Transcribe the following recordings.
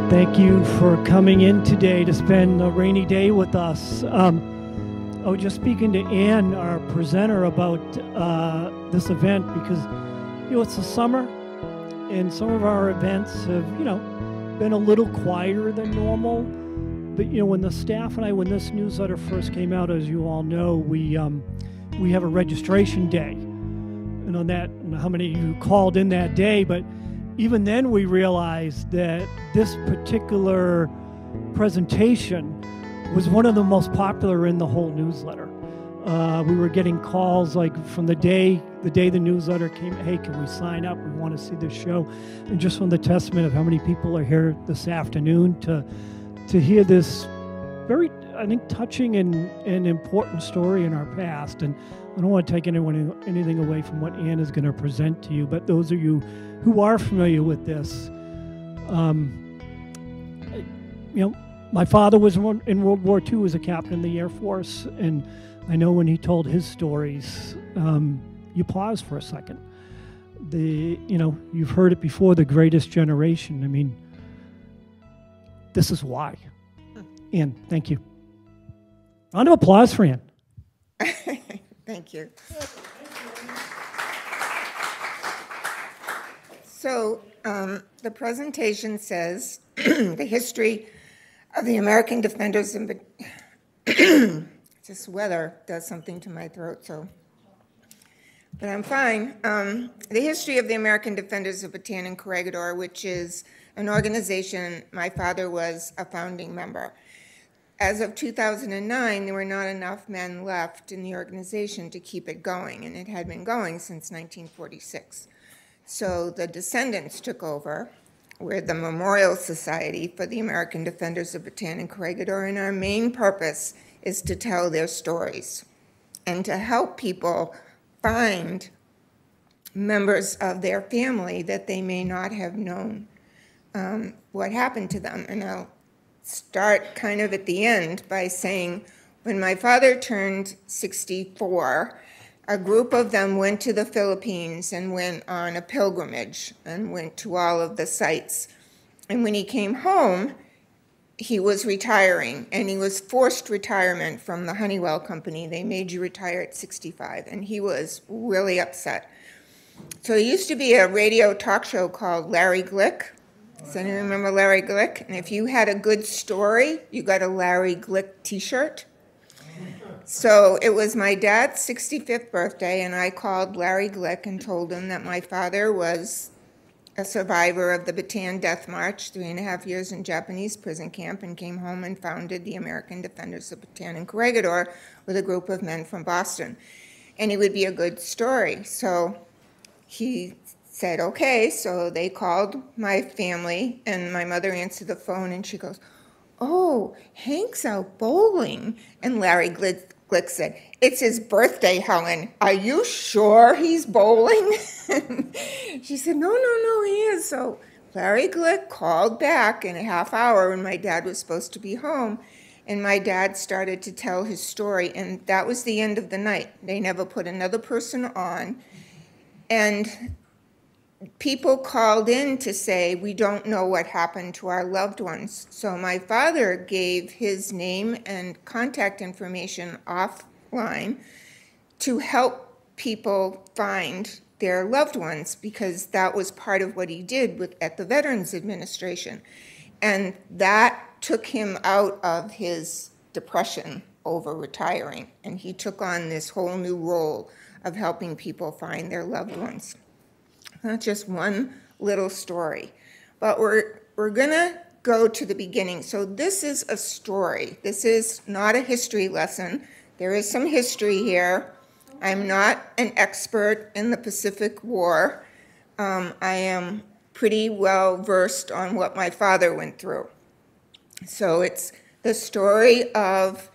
Thank you for coming in today to spend a rainy day with us. I was just speaking to Ann, our presenter, about this event because, it's the summer and some of our events have, been a little quieter than normal. But, when the staff and I, when this newsletter first came out, as you all know, we have a registration day. And on that, I don't know how many of you called in that day, but even then we realized that this particular presentation was one of the most popular in the whole newsletter. We were getting calls like from the day the newsletter came, hey, can we sign up? We want to see this show. And just from the testament of how many people are here this afternoon to hear this very, I think, touching and important story in our past. And I don't want to take anything away from what Ann is going to present to you, but those of you who are familiar with this, my father was in World War II as a captain in the Air Force, and I know when he told his stories, you pause for a second. You've heard it before, the greatest generation. I mean, this is why. Ann, thank you. Round of applause for Ann. Thank you. So the presentation says the history of the American defenders in this weather does something to my throat, but I'm fine. The history of the American Defenders of Bataan and Corregidor, which is an organization my father was a founding member. As of 2009, there were not enough men left in the organization to keep it going, and it had been going since 1946. So the descendants took over. We're the Memorial Society for the American Defenders of Bataan and Corregidor, and our main purpose is to tell their stories and to help people find members of their family that they may not have known what happened to them. And I'll start kind of at the end by saying, when my father turned 64, a group of them went to the Philippines and went on a pilgrimage and went to all of the sites. And when he came home, he was retiring, and he was forced retirement from the Honeywell company. They made you retire at 65, and he was really upset. So there used to be a radio talk show called Larry Glick. Does anyone remember Larry Glick? And if you had a good story, you got a Larry Glick t-shirt. So it was my dad's 65th birthday, and I called Larry Glick and told him that my father was a survivor of the Bataan Death March, 3.5 years in Japanese prison camp, and came home and founded the American Defenders of Bataan and Corregidor with a group of men from Boston. And it would be a good story. So he said, okay. So they called my family, and my mother answered the phone, and she goes, oh, Hank's out bowling. And Larry Glick said, it's his birthday, Helen. Are you sure he's bowling? She said, no, he is. So Larry Glick called back in a half hour when my dad was supposed to be home, and my dad started to tell his story, and that was the end of the night. They never put another person on, and people called in to say, we don't know what happened to our loved ones. So my father gave his name and contact information offline to help people find their loved ones, because that was part of what he did at the Veterans Administration. And that took him out of his depression over retiring. And he took on this whole new role of helping people find their loved ones. That's just one little story. But we're going to go to the beginning. So this is a story. This is not a history lesson. There is some history here. I'm not an expert in the Pacific War. I am pretty well versed on what my father went through. So it's the story of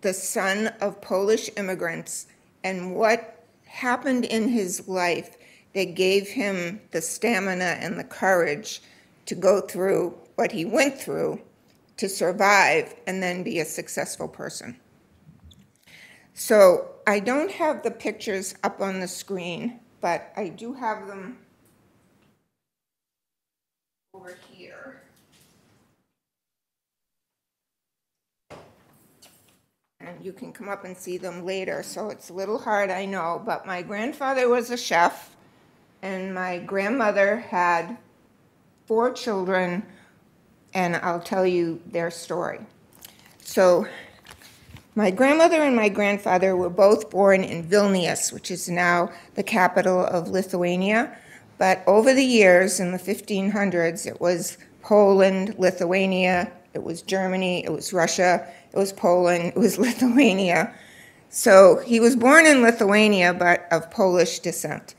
the son of Polish immigrants and what happened in his life that gave him the stamina and the courage to go through what he went through to survive and then be a successful person. So I don't have the pictures up on the screen, but I do have them over here. you can come up and see them later, so it's a little hard, I know, but my grandfather was a chef, and my grandmother had 4 children, and I'll tell you their story. So my grandmother and my grandfather were both born in Vilnius, which is now the capital of Lithuania. But over the years, in the 1500s, it was Poland, Lithuania, it was Germany, it was Russia, it was Poland, it was Lithuania. So he was born in Lithuania, but of Polish descent.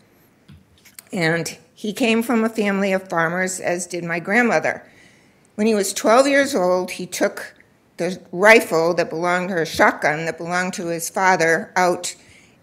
And he came from a family of farmers, as did my grandmother. When he was 12 years old, he took the rifle that belonged, or a shotgun that belonged to his father, out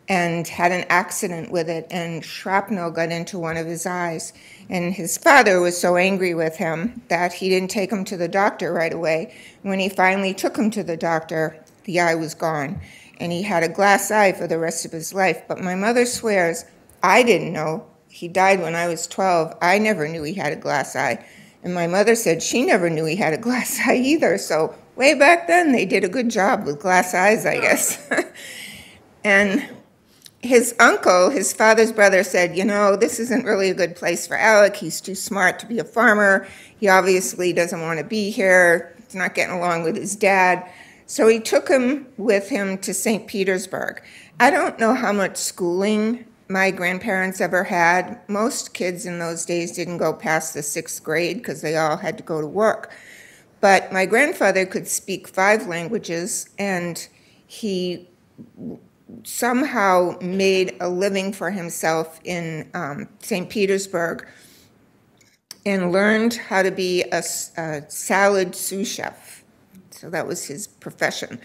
and had an accident with it, and shrapnel got into one of his eyes. And his father was so angry with him that he didn't take him to the doctor right away. When he finally took him to the doctor, the eye was gone, and he had a glass eye for the rest of his life. But my mother swears, I didn't know. He died when I was 12. I never knew he had a glass eye. And my mother said she never knew he had a glass eye either. So way back then, they did a good job with glass eyes, I guess. And his uncle, his father's brother, said, you know, this isn't really a good place for Alec. He's too smart to be a farmer. He obviously doesn't want to be here. He's not getting along with his dad. So he took him with him to St. Petersburg. I don't know how much schooling my grandparents ever had. Most kids in those days didn't go past the 6th grade because they all had to go to work. But my grandfather could speak 5 languages, and he somehow made a living for himself in St. Petersburg and learned how to be a salad sous chef. So that was his profession.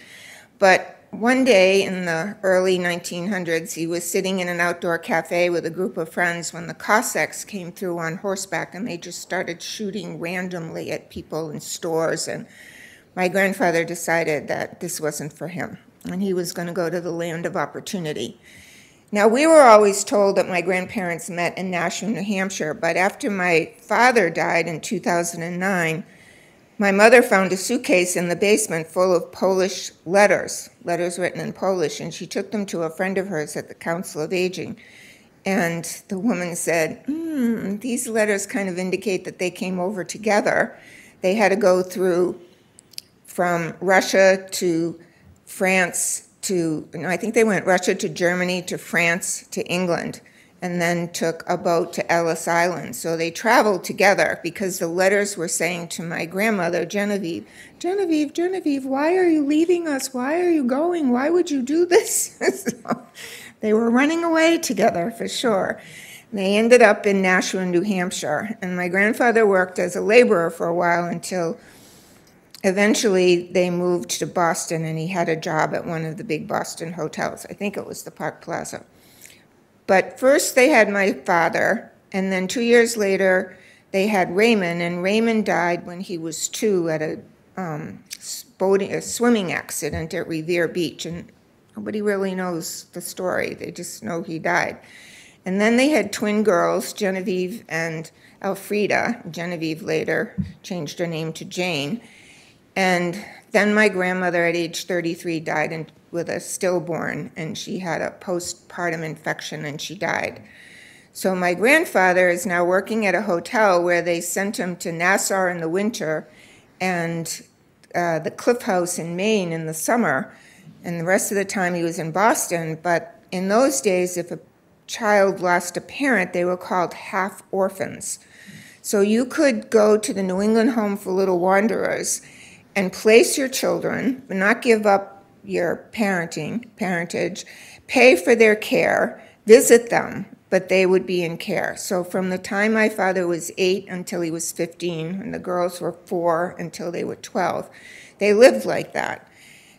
But one day in the early 1900s, he was sitting in an outdoor cafe with a group of friends when the Cossacks came through on horseback, and they just started shooting randomly at people in stores. And my grandfather decided that this wasn't for him, and he was going to go to the land of opportunity. Now, we were always told that my grandparents met in Nashua, New Hampshire, but after my father died in 2009, my mother found a suitcase in the basement full of Polish letters written in Polish, and she took them to a friend of hers at the Council of Aging. And the woman said, these letters kind of indicate that they came over together. They had to go through from Russia to France I think they went Russia to Germany to France to England, and then took a boat to Ellis Island. So they traveled together because the letters were saying to my grandmother, Genevieve, Genevieve, Genevieve, why are you leaving us? Why are you going? Why would you do this? So they were running away together for sure. They ended up in Nashua, New Hampshire, and my grandfather worked as a laborer for a while until eventually they moved to Boston, and he had a job at one of the big Boston hotels. I think it was the Park Plaza. But first they had my father, and then 2 years later they had Raymond, and Raymond died when he was 2 at a swimming accident at Revere Beach, and nobody really knows the story. They just know he died. And then they had twin girls, Genevieve and Elfrida. Genevieve later changed her name to Jane. And then my grandmother at age 33 died with a stillborn, and she had a postpartum infection and she died. So my grandfather is now working at a hotel where they sent him to Nassau in the winter and the Cliff House in Maine in the summer, and the rest of the time he was in Boston. But in those days, if a child lost a parent, they were called half orphans. So you could go to the New England Home for Little Wanderers and place your children, but not give up your parentage, pay for their care, visit them, but they would be in care. So from the time my father was 8 until he was 15, and the girls were 4 until they were 12, they lived like that.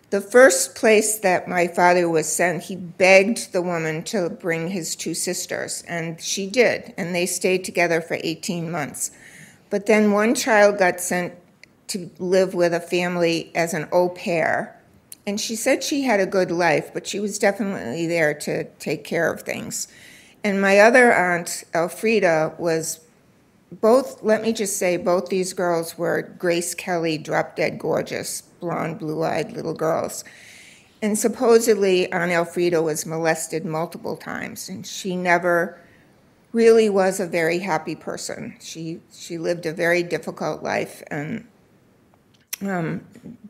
The first place that my father was sent, he begged the woman to bring his 2 sisters, and she did, and they stayed together for 18 months. But then one child got sent to live with a family as an au pair, and she said she had a good life, but she was definitely there to take care of things. And my other aunt, Elfrida, was both, let me just say, both these girls were Grace Kelly, drop-dead gorgeous, blonde, blue-eyed little girls. And supposedly Aunt Elfrida was molested multiple times, and she never really was a very happy person. She lived a very difficult life and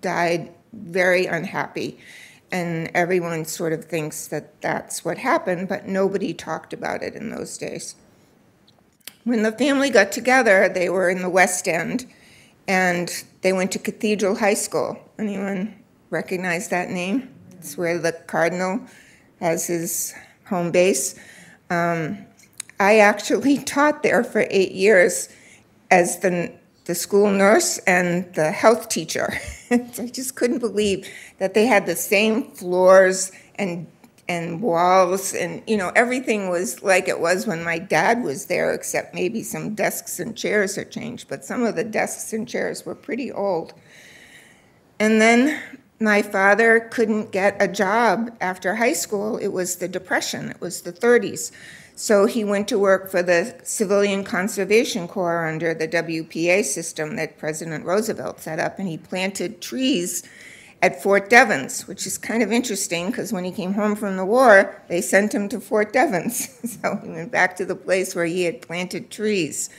died very unhappy. And everyone sort of thinks that that's what happened, but nobody talked about it in those days. When the family got together, they were in the West End, and they went to Cathedral High School. Anyone recognize that name? It's where the Cardinal has his home base. I actually taught there for 8 years as the school nurse and the health teacher. I just couldn't believe that they had the same floors and walls, and everything was like it was when my dad was there, except maybe some desks and chairs had changed, but some of the desks and chairs were pretty old. And then my father couldn't get a job after high school. It was the Depression. It was the 30s. So he went to work for the Civilian Conservation Corps under the WPA system that President Roosevelt set up, and he planted trees at Fort Devens, which is kind of interesting because when he came home from the war, they sent him to Fort Devens. So he went back to the place where he had planted trees.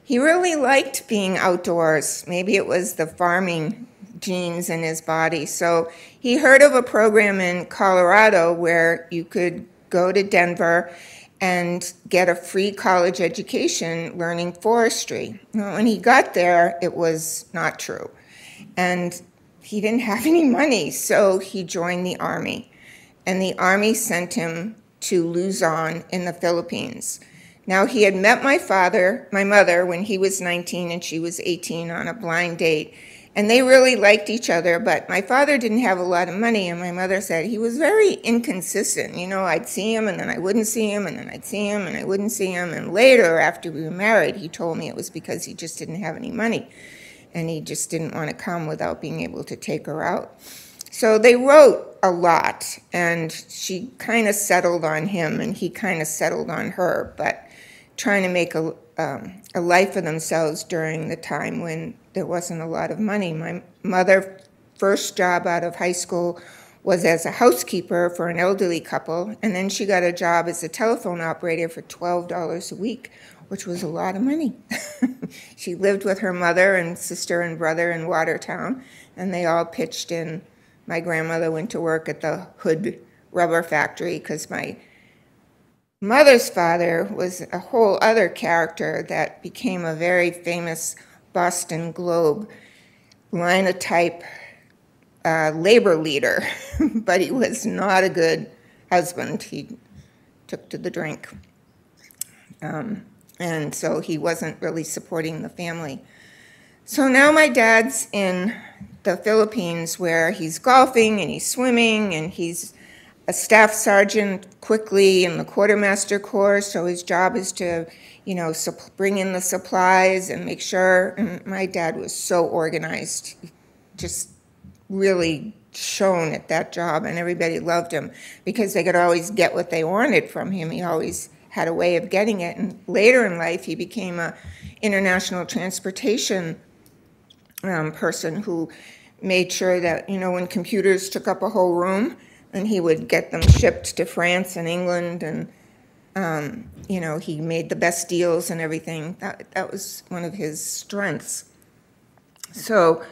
He really liked being outdoors. Maybe it was the farming genes in his body. So he heard of a program in Colorado where you could go to Denver and get a free college education learning forestry. When he got there, it was not true. And he didn't have any money, so he joined the Army. And the Army sent him to Luzon in the Philippines. Now, he had met my mother, when he was 19 and she was 18 on a blind date. And they really liked each other, but my father didn't have a lot of money, and my mother said he was very inconsistent. I'd see him, and then I wouldn't see him, and then I'd see him, and I wouldn't see him. And later, after we were married, he told me it was because he just didn't have any money, and he just didn't want to come without being able to take her out. So they wrote a lot, and she kind of settled on him, and he kind of settled on her, but trying to make a life for themselves during the time when there wasn't a lot of money. My mother's first job out of high school was as a housekeeper for an elderly couple, and then she got a job as a telephone operator for $12 a week, which was a lot of money. She lived with her mother and sister and brother in Watertown, and they all pitched in. My grandmother went to work at the Hood rubber factory because my mother's father was a whole other character that became a very famous Boston Globe linotype labor leader, but he was not a good husband. He took to the drink. And so he wasn't really supporting the family. So now my dad's in the Philippines where he's golfing and he's swimming and he's a staff sergeant quickly in the quartermaster corps, so his job is to, bring in the supplies and make sure. And my dad was so organized, just really shone at that job, and everybody loved him because they could always get what they wanted from him. He always had a way of getting it. And later in life, he became an international transportation person who made sure that, when computers took up a whole room, and he would get them shipped to France and England, and he made the best deals and everything. That was one of his strengths. So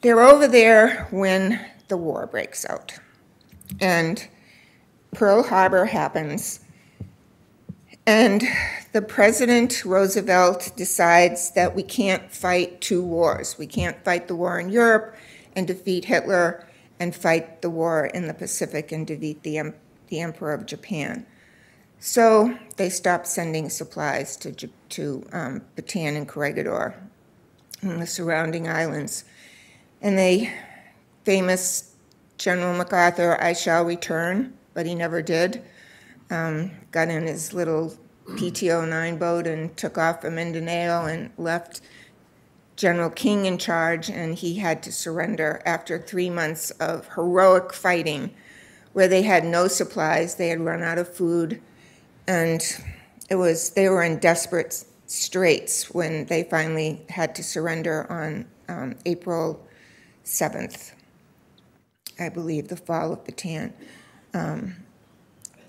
they're over there when the war breaks out, and Pearl Harbor happens, and the President Roosevelt decides that we can't fight two wars. We can't fight the war in Europe and defeat Hitler, and fight the war in the Pacific and defeat the Emperor of Japan. So they stopped sending supplies to Bataan and Corregidor and the surrounding islands. And famous General MacArthur, I shall return, but he never did, got in his little PT-09 boat and took off from Mindanao and left General King in charge, and he had to surrender after 3 months of heroic fighting where they had no supplies. They had run out of food, and they were in desperate straits when they finally had to surrender on April 7th. I believe, the fall of Bataan.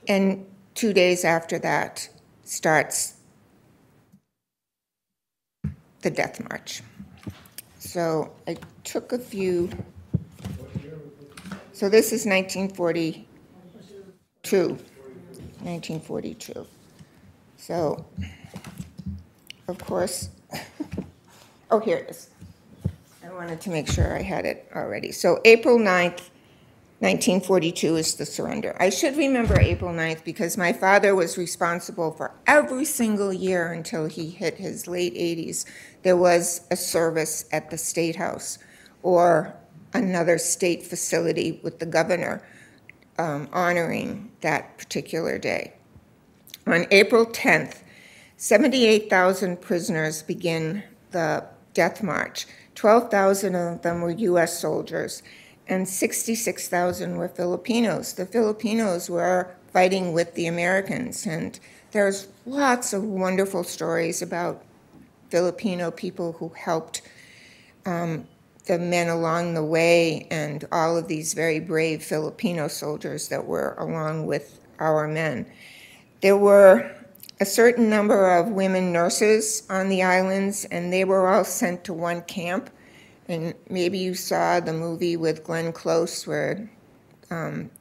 And 2 days after that starts the Death March. So I took a few. So this is 1942. 1942. So, of course, oh, here it is. I wanted to make sure I had it already. So April 9th, 1942 is the surrender. I should remember April 9th because my father was responsible for every single year until he hit his late 80s. There was a service at the State House or another state facility with the governor honoring that particular day. On April 10th, 78,000 prisoners begin the Death March. 12,000 of them were U.S. soldiers, and 66,000 were Filipinos. The Filipinos were fighting with the Americans, and there's lots of wonderful stories about Filipino people who helped the men along the way, and all of these very brave Filipino soldiers that were along with our men. There were a certain number of women nurses on the islands, and they were all sent to one camp. And maybe you saw the movie with Glenn Close where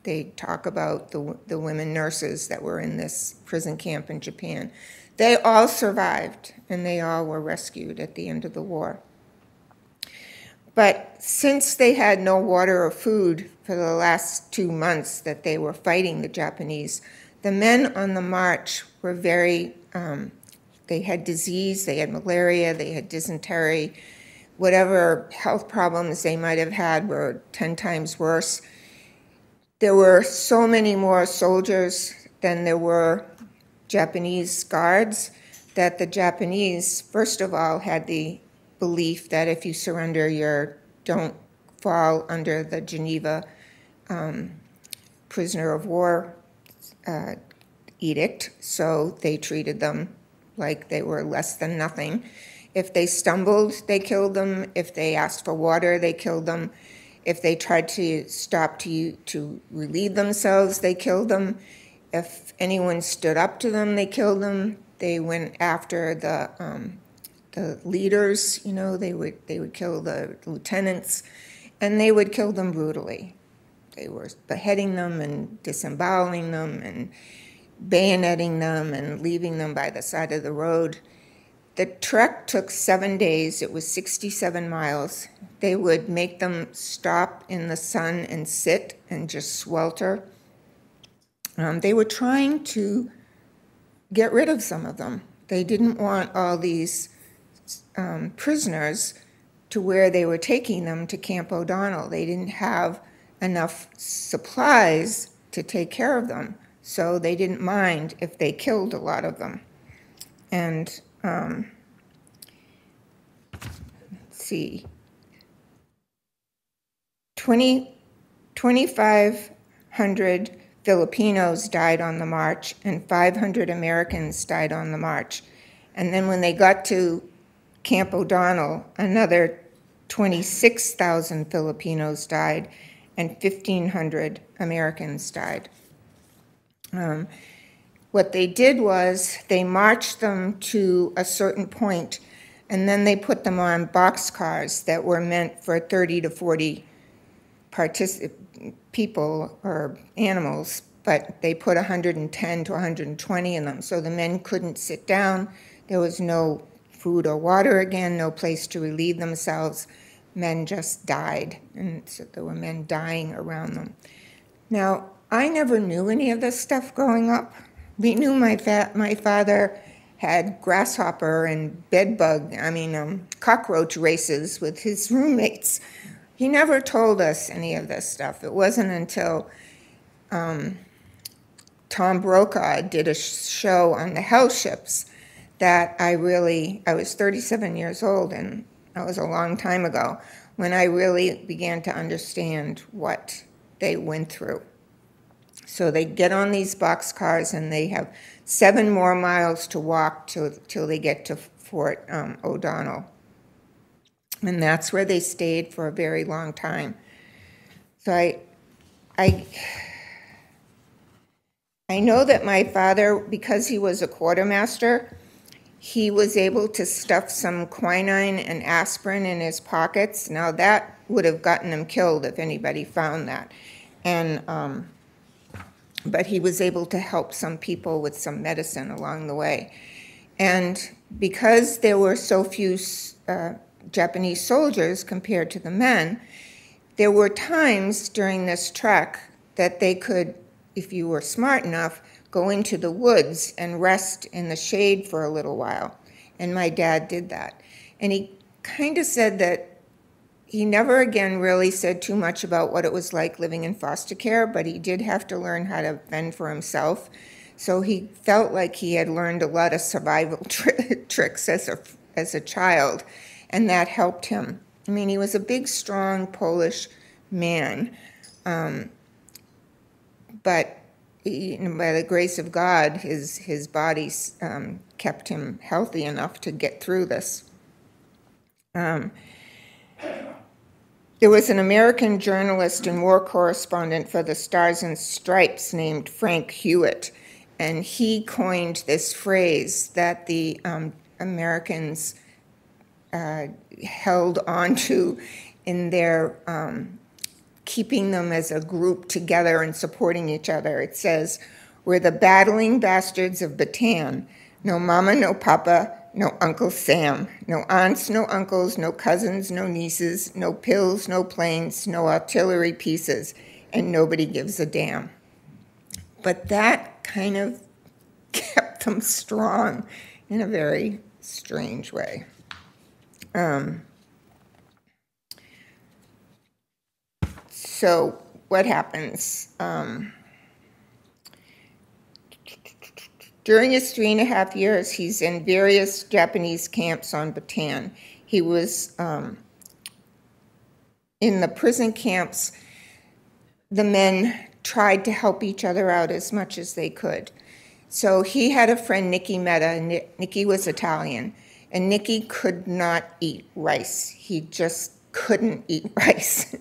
they talk about the women nurses that were in this prison camp in Japan. They all survived, and they all were rescued at the end of the war. But since they had no water or food for the last 2 months that they were fighting the Japanese, the men on the march were very, they had disease, they had malaria, they had dysentery, whatever health problems they might have had were 10 times worse. There were so many more soldiers than there were Japanese guards that the Japanese, first of all, had the belief that if you surrender, you don't fall under the Geneva prisoner of war edict, so they treated them like they were less than nothing. If they stumbled, they killed them. If they asked for water, they killed them. If they tried to stop to relieve themselves, they killed them. If anyone stood up to them, they killed them. They went after the leaders, you know, they would kill the lieutenants, and they would kill them brutally. They were beheading them and disemboweling them and bayoneting them and leaving them by the side of the road. The trek took 7 days. It was 67 miles. They would make them stop in the sun and sit and just swelter. They were trying to get rid of some of them. They didn't want all these prisoners to where they were taking them to Camp O'Donnell. They didn't have enough supplies to take care of them, so they didn't mind if they killed a lot of them. And let's see, 2,500 Filipinos died on the march, and 500 Americans died on the march. And then when they got to Camp O'Donnell, another 26,000 Filipinos died, and 1,500 Americans died. What they did was they marched them to a certain point, and then they put them on boxcars that were meant for 30 to 40 people or animals, but they put 110 to 120 in them, so the men couldn't sit down. There was no food or water again, no place to relieve themselves. Men just died, and so there were men dying around them. Now, I never knew any of this stuff growing up. We knew my father had grasshopper and bedbug, cockroach races with his roommates. He never told us any of this stuff. It wasn't until Tom Brokaw did a show on the hell ships that I was 37 years old, and that was a long time ago, when I really began to understand what they went through. So they get on these boxcars, and they have 7 more miles to walk till they get to Fort O'Donnell. And that's where they stayed for a very long time. So I know that my father, because he was a quartermaster, he was able to stuff some quinine and aspirin in his pockets. Now that would have gotten him killed if anybody found that. And but he was able to help some people with some medicine along the way. And because there were so few Japanese soldiers compared to the men, there were times during this trek that they could, if you were smart enough, go into the woods and rest in the shade for a little while. And my dad did that. And he kind of said that he never again really said too much about what it was like living in foster care, but he did have to learn how to fend for himself. So he felt like he had learned a lot of survival tricks as a child, and that helped him. I mean, he was a big, strong Polish man, but by the grace of God, his body kept him healthy enough to get through this. There was an American journalist and war correspondent for the Stars and Stripes named Frank Hewitt, and he coined this phrase that the Americans held onto in their keeping them as a group together and supporting each other. It says, "We're the battling bastards of Bataan. No mama, no papa, no Uncle Sam. No aunts, no uncles, no cousins, no nieces, no pills, no planes, no artillery pieces, and nobody gives a damn." But that kind of kept them strong in a very strange way. So what happens? During his 3.5 years, he's in various Japanese camps on Bataan. He was in the prison camps. The men tried to help each other out as much as they could. So he had a friend, Nicky Metta. Nicky was Italian, and Nicky could not eat rice. He just couldn't eat rice.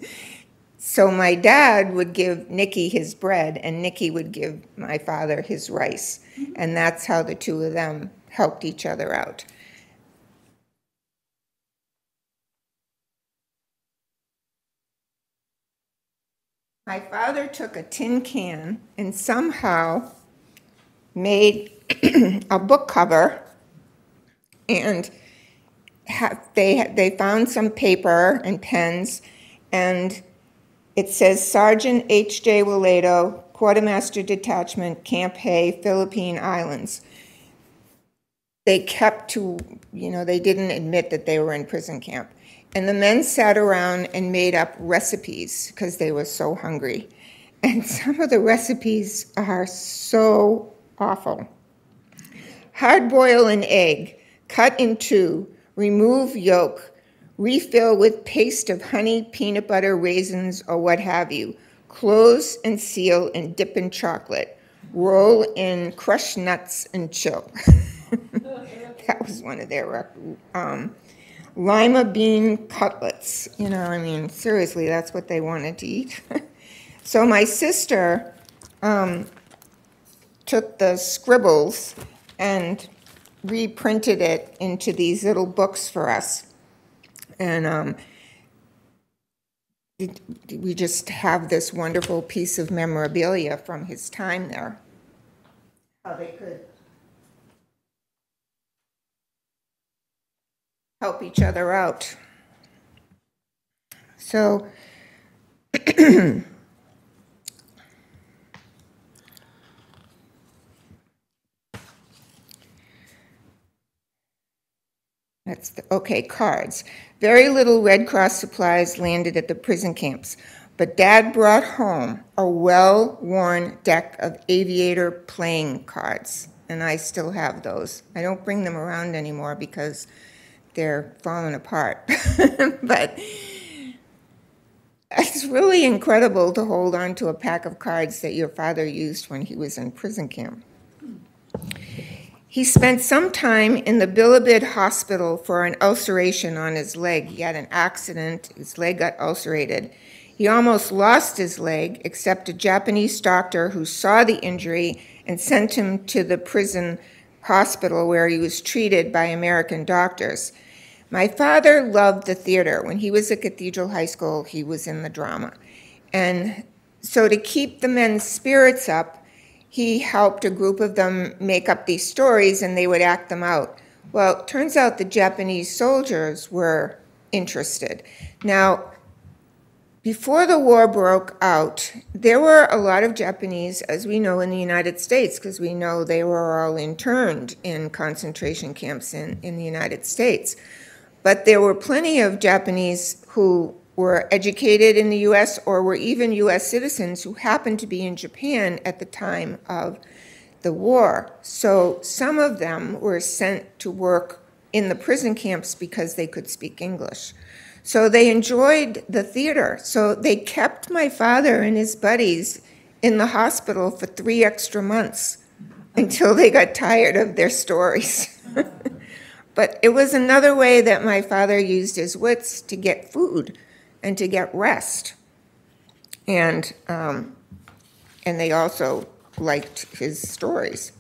So my dad would give Nicky his bread, and Nicky would give my father his rice. And that's how the two of them helped each other out. My father took a tin can and somehow made a book cover, and they found some paper and pens, and it says Sergeant H.J. Wilayto, Quartermaster Detachment, Camp Hay, Philippine Islands. They kept to, they didn't admit that they were in prison camp. And the men sat around and made up recipes because they were so hungry. And some of the recipes are so awful. Hard boil an egg, cut in two, remove yolk, refill with paste of honey, peanut butter, raisins, or what have you. Close and seal and dip in chocolate. Roll in crushed nuts and chill. That was one of their lima bean cutlets. Seriously, that's what they wanted to eat. So my sister took the scribbles and reprinted it into these little books for us. And we just have this wonderful piece of memorabilia from his time there. How they could help each other out. So cards. Very little Red Cross supplies landed at the prison camps, but Dad brought home a well-worn deck of aviator playing cards, and I still have those. I don't bring them around anymore because they're falling apart. But it's really incredible to hold on to a pack of cards that your father used when he was in prison camp. He spent some time in the Bilibid hospital for an ulceration on his leg. He had an accident, his leg got ulcerated. He almost lost his leg, except a Japanese doctor who saw the injury and sent him to the prison hospital where he was treated by American doctors. My father loved the theater. When he was at Cathedral High School, he was in the drama. And so to keep the men's spirits up, he helped a group of them make up these stories and they would act them out. Well, it turns out the Japanese soldiers were interested. Now, before the war broke out, there were a lot of Japanese, as we know, in the United States, because we know they were all interned in concentration camps in the United States. But there were plenty of Japanese who were educated in the U.S. or were even U.S. citizens who happened to be in Japan at the time of the war. So some of them were sent to work in the prison camps because they could speak English. So they enjoyed the theater. So they kept my father and his buddies in the hospital for 3 extra months until they got tired of their stories. But it was another way that my father used his wits to get food and to get rest. And they also liked his stories.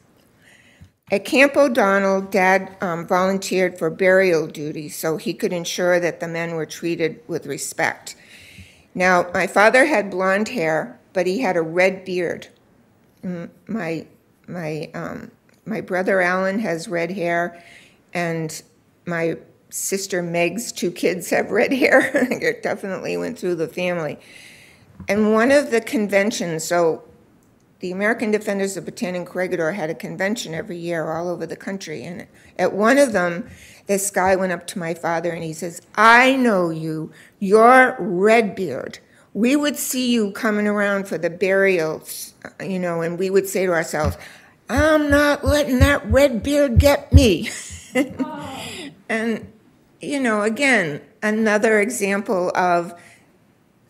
At Camp O'Donnell, Dad volunteered for burial duty so he could ensure that the men were treated with respect. Now, my father had blonde hair, but he had a red beard. My brother Alan has red hair, and my sister Meg's 2 kids have red hair. It definitely went through the family. And one of the conventions, so the American Defenders of Bataan and Corregidor had a convention every year all over the country. And at one of them, this guy went up to my father and he says, "I know you, you're Redbeard. We would see you coming around for the burials, and we would say to ourselves, I'm not letting that Redbeard get me." And, again, another example of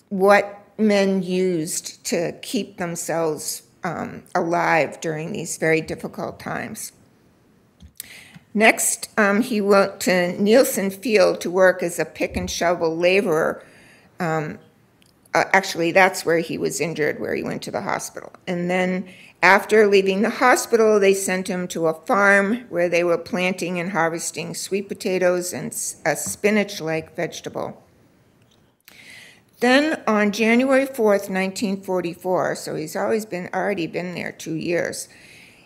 what men used to keep themselves alive during these very difficult times. Next, he went to Nielsen Field to work as a pick and shovel laborer. Actually, that's where he was injured, where he went to the hospital. And then after leaving the hospital, they sent him to a farm where they were planting and harvesting sweet potatoes and a spinach-like vegetable. Then on January 4th, 1944, so he's already been there 2 years,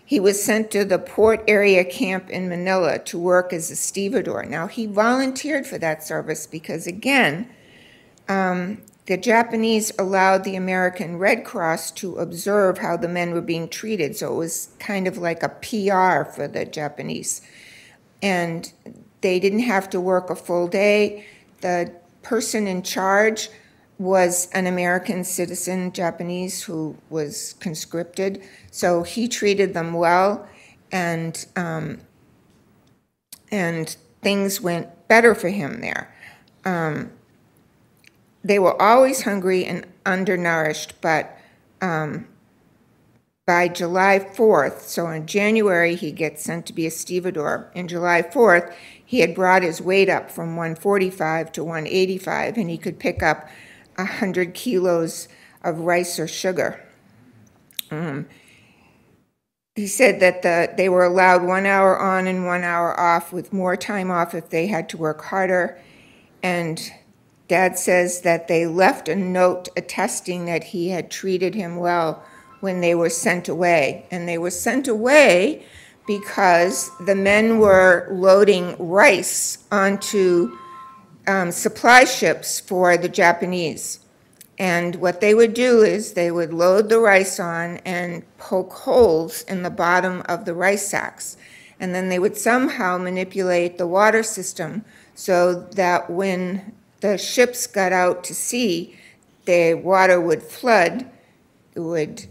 he was sent to the port area camp in Manila to work as a stevedore. Now, he volunteered for that service because, again, the Japanese allowed the American Red Cross to observe how the men were being treated, so it was kind of like a PR for the Japanese. And they didn't have to work a full day. The person in charge was an American citizen, Japanese, who was conscripted. So he treated them well, and things went better for him there. They were always hungry and undernourished, but by July 4th, so in January he gets sent to be a stevedore. In July 4th, he had brought his weight up from 145 to 185, and he could pick up 100 kilos of rice or sugar. He said that they were allowed 1 hour on and 1 hour off, with more time off if they had to work harder. And Dad says that they left a note attesting that he had treated him well when they were sent away. And they were sent away because the men were loading rice onto supply ships for the Japanese. And what they would do is they would load the rice on and poke holes in the bottom of the rice sacks. And then they would somehow manipulate the water system so that when the ships got out to sea, the water would flood, it would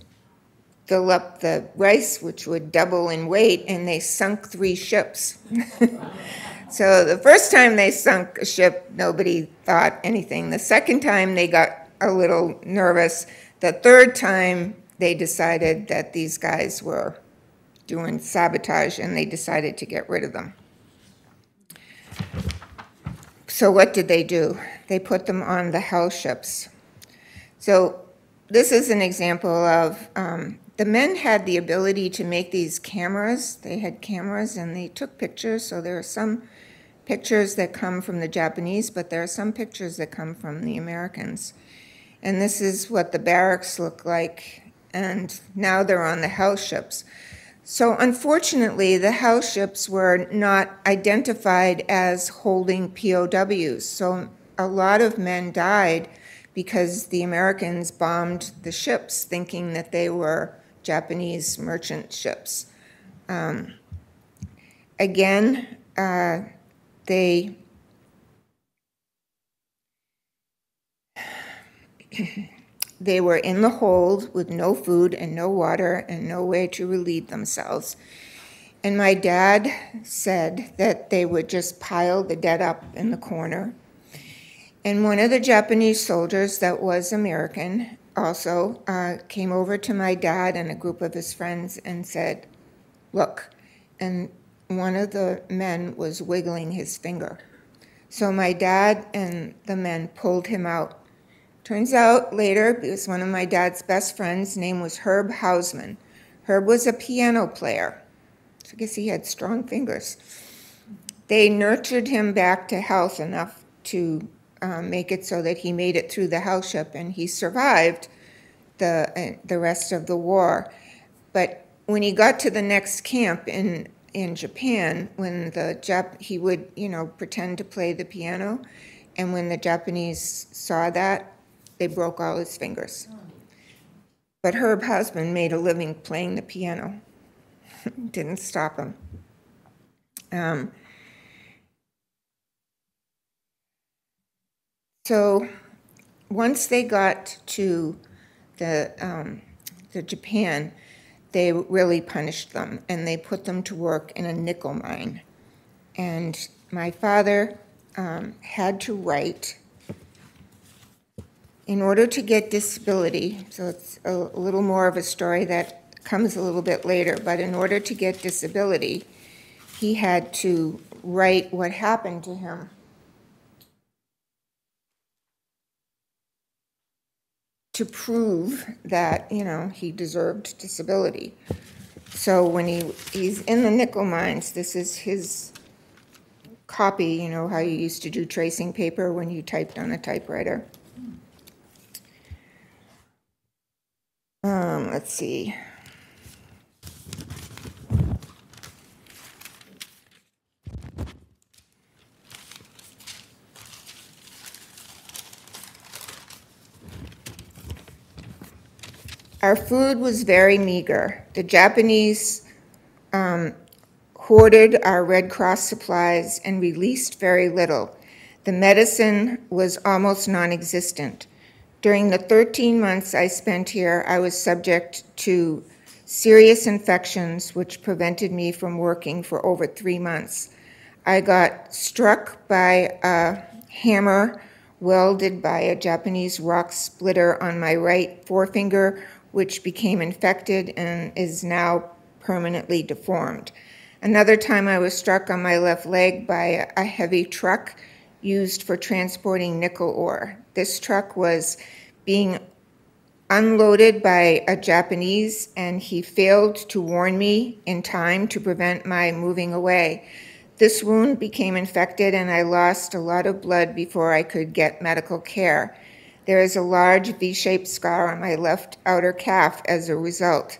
fill up the rice, which would double in weight, and they sunk 3 ships. So the first time they sunk a ship, nobody thought anything. The second time, they got a little nervous. The third time, they decided that these guys were doing sabotage, and they decided to get rid of them. So what did they do? They put them on the hell ships. So this is an example of the men had the ability to make these cameras. They had cameras and they took pictures. So there are some pictures that come from the Japanese, but there are some pictures that come from the Americans. And this is what the barracks look like. And now they're on the house ships. So unfortunately, the house ships were not identified as holding POWs. So a lot of men died because the Americans bombed the ships thinking that they were Japanese merchant ships. Again, they were in the hold with no food and no water and no way to relieve themselves. And my dad said that they would just pile the dead up in the corner. And one of the Japanese soldiers that was American also came over to my dad and a group of his friends and said, "Look," and one of the men was wiggling his finger. So my dad and the men pulled him out. Turns out later, because one of my dad's best friends' name was Herb Hausman. Herb was a piano player. So I guess he had strong fingers. They nurtured him back to health enough to make it so that he made it through the house ship, and he survived the rest of the war. But when he got to the next camp in Japan, when he would pretend to play the piano, and when the Japanese saw that, they broke all his fingers. But Herb Husband made a living playing the piano. Didn't stop him. So once they got to the Japan, they really punished them, and they put them to work in a nickel mine. And my father had to write, in order to get disability, so it's a little more of a story that comes a little bit later, but in order to get disability, he had to write what happened to him. To prove that, he deserved disability. So when he's in the nickel mines, this is his copy, how you used to do tracing paper when you typed on a typewriter. Let's see. Our food was very meager. The Japanese hoarded our Red Cross supplies and released very little. The medicine was almost non-existent. During the 13 months I spent here, I was subject to serious infections which prevented me from working for over 3 months. I got struck by a hammer welded by a Japanese rock splitter on my right forefinger, which became infected and is now permanently deformed. Another time I was struck on my left leg by a heavy truck used for transporting nickel ore. This truck was being unloaded by a Japanese, and he failed to warn me in time to prevent my moving away. This wound became infected, and I lost a lot of blood before I could get medical care. There is a large V-shaped scar on my left outer calf as a result.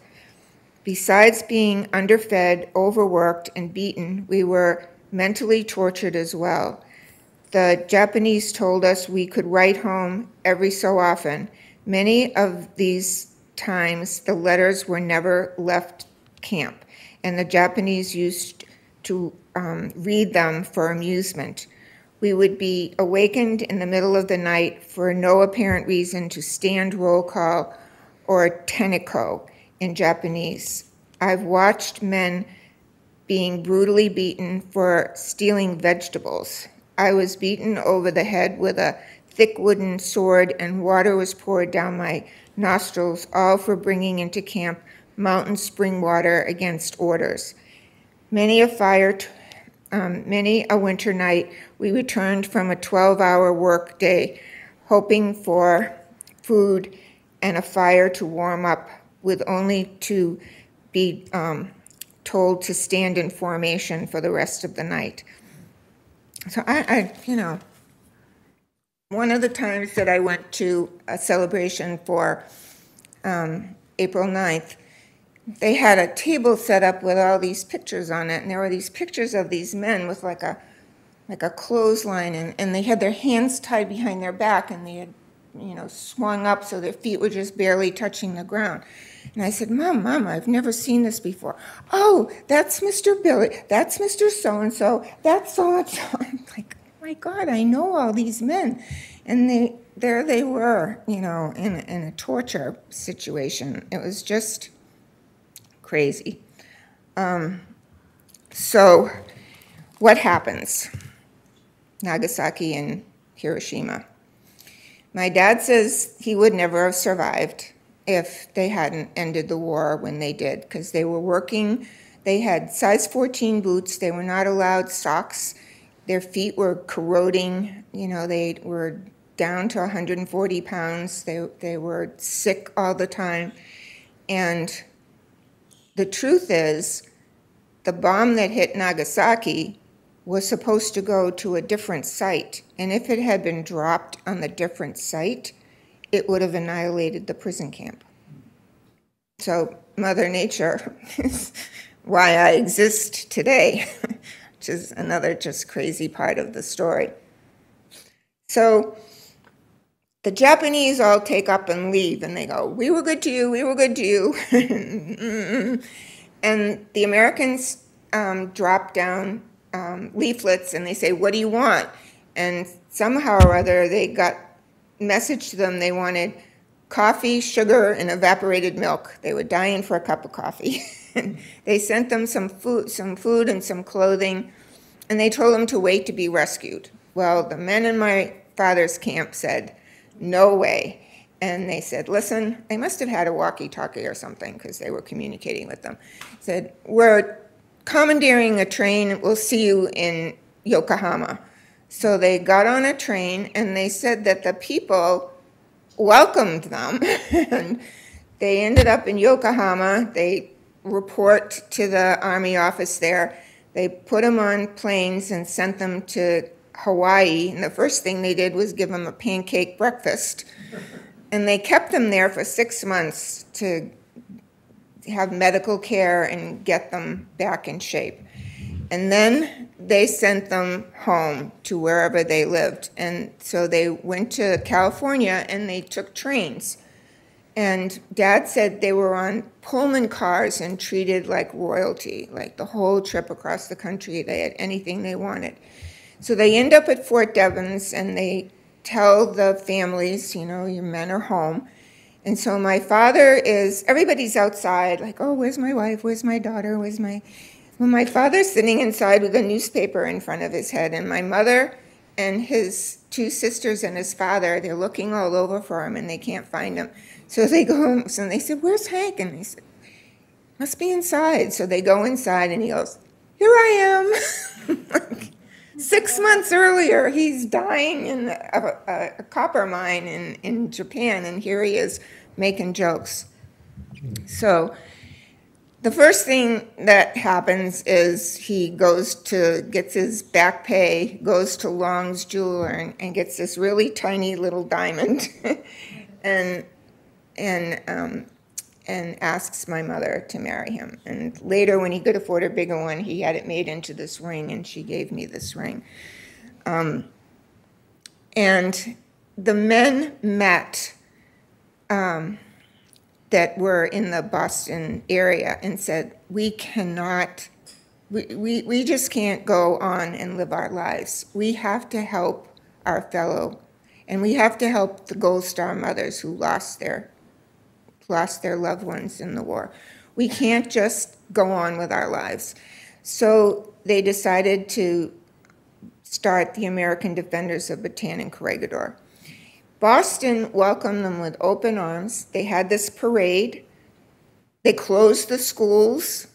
Besides being underfed, overworked, and beaten, we were mentally tortured as well. The Japanese told us we could write home every so often. Many of these times, the letters were never left camp, and the Japanese used to read them for amusement. We would be awakened in the middle of the night for no apparent reason to stand roll call or teniko in Japanese. I've watched men being brutally beaten for stealing vegetables. I was beaten over the head with a thick wooden sword, and water was poured down my nostrils, all for bringing into camp mountain spring water against orders. Many a winter night, we returned from a 12-hour work day, hoping for food, and a fire to warm up, with only to be told to stand in formation for the rest of the night. So one of the times that I went to a celebration for April 9th, they had a table set up with all these pictures on it, and there were these pictures of these men with like a clothesline, and they had their hands tied behind their back, and they had, swung up so their feet were just barely touching the ground. And I said, Mom, I've never seen this before. Oh, that's Mr. Billy, that's Mr. So-and-so, that's so-and-so. I'm like, oh my God, I know all these men. And there they were, in a torture situation. It was just crazy. So what happens? Nagasaki and Hiroshima. My dad says he would never have survived if they hadn't ended the war when they did, because they were working. They had size 14 boots. They were not allowed socks. Their feet were corroding. They were down to 140 pounds. They were sick all the time. And the truth is, the bomb that hit Nagasaki was supposed to go to a different site. And if it had been dropped on the different site, it would have annihilated the prison camp. So Mother Nature is why I exist today, which is another just crazy part of the story. So the Japanese all take up and leave, and they go, we were good to you, we were good to you. And the Americans drop down leaflets, and they say, what do you want? And somehow or other, they got message to them they wanted coffee, sugar, and evaporated milk. They were dying for a cup of coffee. And they sent them some food and some clothing, and they told them to wait to be rescued. Well, the men in my father's camp said, no way. And they said, listen, they must have had a walkie-talkie or something, because they were communicating with them. Said, we're commandeering a train, we'll see you in Yokohama. So they got on a train, and they said that the people welcomed them. And they ended up in Yokohama. They report to the Army office there. They put them on planes and sent them to Hawaii. And the first thing they did was give them a pancake breakfast. And they kept them there for 6 months to have medical care and get them back in shape. And then they sent them home to wherever they lived. And so they went to California, and they took trains. And Dad said they were on Pullman cars and treated like royalty, like the whole trip across the country. They had anything they wanted. So they end up at Fort Devens, and they tell the families, your men are home. And so my father everybody's outside, like, oh, where's my wife? Where's my daughter? Well, my father's sitting inside with a newspaper in front of his head, and my mother and his 2 sisters and his father, they're looking all over for him, and they can't find him. So they go home, and they said, where's Hank? And they said, must be inside. So they go inside, and he goes, here I am. 6 months earlier, he's dying in a copper mine in Japan, and here he is making jokes. So the first thing that happens is he gets his back pay, goes to Long's jeweler, and gets this really tiny little diamond, and asks my mother to marry him. And later, when he could afford a bigger one, he had it made into this ring, and she gave me this ring. And the men met that were in the Boston area and said, we just can't go on and live our lives. We have to help our fellow, and we have to help the Gold Star mothers who lost their loved ones in the war. We can't just go on with our lives. So they decided to start the American Defenders of Bataan and Corregidor. Boston welcomed them with open arms. They had this parade. They closed the schools.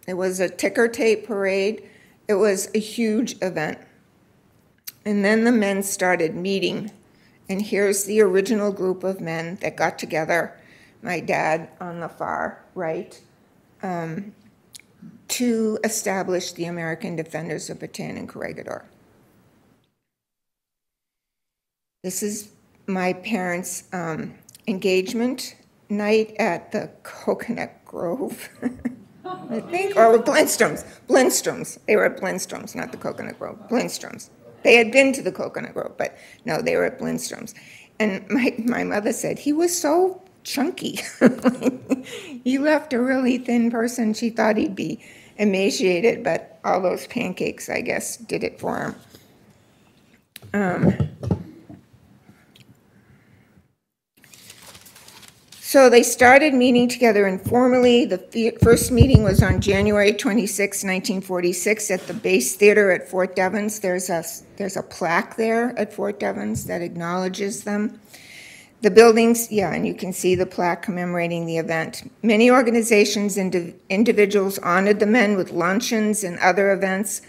It was a ticker tape parade. It was a huge event. And then the men started meeting And here's the original group of men that got together, my dad on the far right, to establish the American Defenders of Bataan and Corregidor. This is my parents' engagement night at the Coconut Grove, I think, or Blindstrom's. They were at Blindstrom's, not the Coconut Grove, Blindstrom's. They had been to the Coconut Grove, but no, they were at Blindstrom's. And my mother said, he was so chunky. He left a really thin person. She thought he'd be emaciated, but all those pancakes, I guess, did it for him. So they started meeting together informally. The first meeting was on January 26, 1946 at the Base Theater at Fort Devens. There's a plaque there at Fort Devens that acknowledges them. The buildings, yeah, and you can see the plaque commemorating the event. Many organizations and individuals honored the men with luncheons and other events.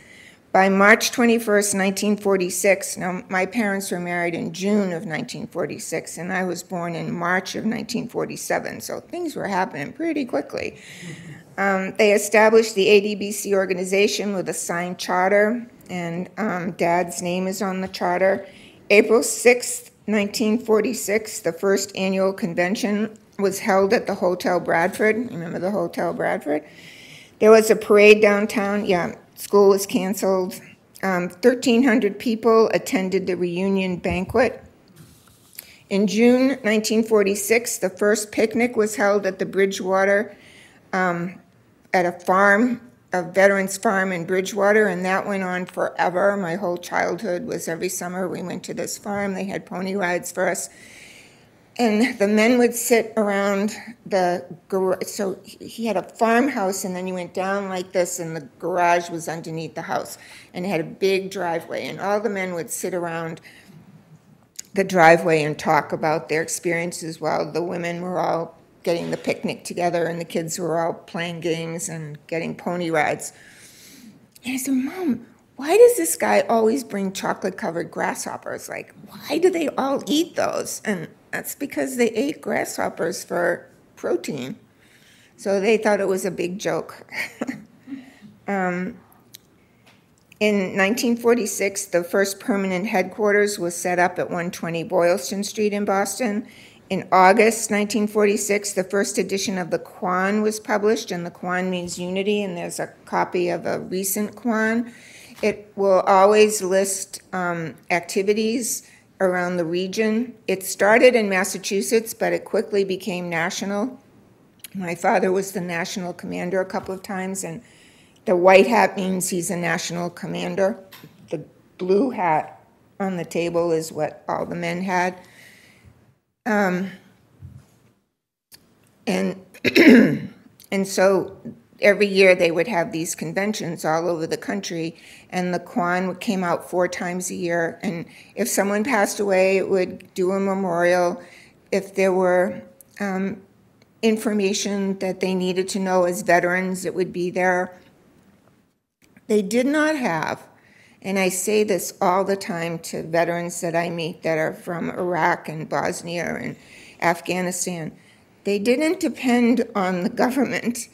By March 21st, 1946, now my parents were married in June of 1946, and I was born in March of 1947, so things were happening pretty quickly. They established the ADBC organization with a signed charter, and Dad's name is on the charter. April 6th, 1946, the first annual convention was held at the Hotel Bradford. Remember the Hotel Bradford? There was a parade downtown, yeah. School was canceled. 1,300 people attended the reunion banquet. In June 1946, the first picnic was held at the Bridgewater, at a farm, a veterans farm in Bridgewater, and that went on forever. My whole childhood was every summer we went to this farm. They had pony rides for us. And the men would sit around the garage. So he had a farmhouse, and then you went down like this, and the garage was underneath the house. And it had a big driveway, and all the men would sit around the driveway and talk about their experiences while the women were all getting the picnic together, and the kids were all playing games and getting pony rides. And I said, Mom, why does this guy always bring chocolate-covered grasshoppers? Like, why do they all eat those? And that's because they ate grasshoppers for protein. So they thought it was a big joke. In 1946, the first permanent headquarters was set up at 120 Boylston Street in Boston. In August 1946, the first edition of the Quan was published, and the Quan means unity, and there's a copy of a recent Quan. It will always list activities around the region. It started in Massachusetts, but it quickly became national. My father was the national commander a couple of times, and the white hat means he's a national commander. The blue hat on the table is what all the men had. And so every year they would have these conventions all over the country, and the Quan came out 4 times a year. And if someone passed away, it would do a memorial. If there were information that they needed to know as veterans, it would be there. They did not have, and I say this all the time to veterans that I meet that are from Iraq and Bosnia and Afghanistan, they didn't depend on the government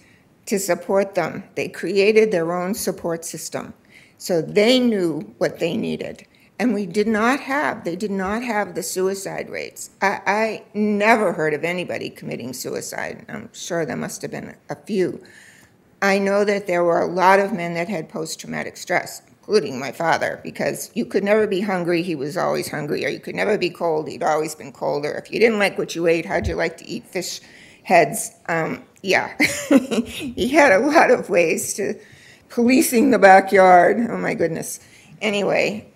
to support them. They created their own support system. So they knew what they needed. And they did not have the suicide rates. I never heard of anybody committing suicide. I'm sure there must have been a few. I know that there were a lot of men that had post-traumatic stress, including my father, because you could never be hungry, he was always hungry, or you could never be cold, he'd always been colder. If you didn't like what you ate, how'd you like to eat fish heads? Yeah, he had a lot of ways to policing the backyard. Oh my goodness. Anyway,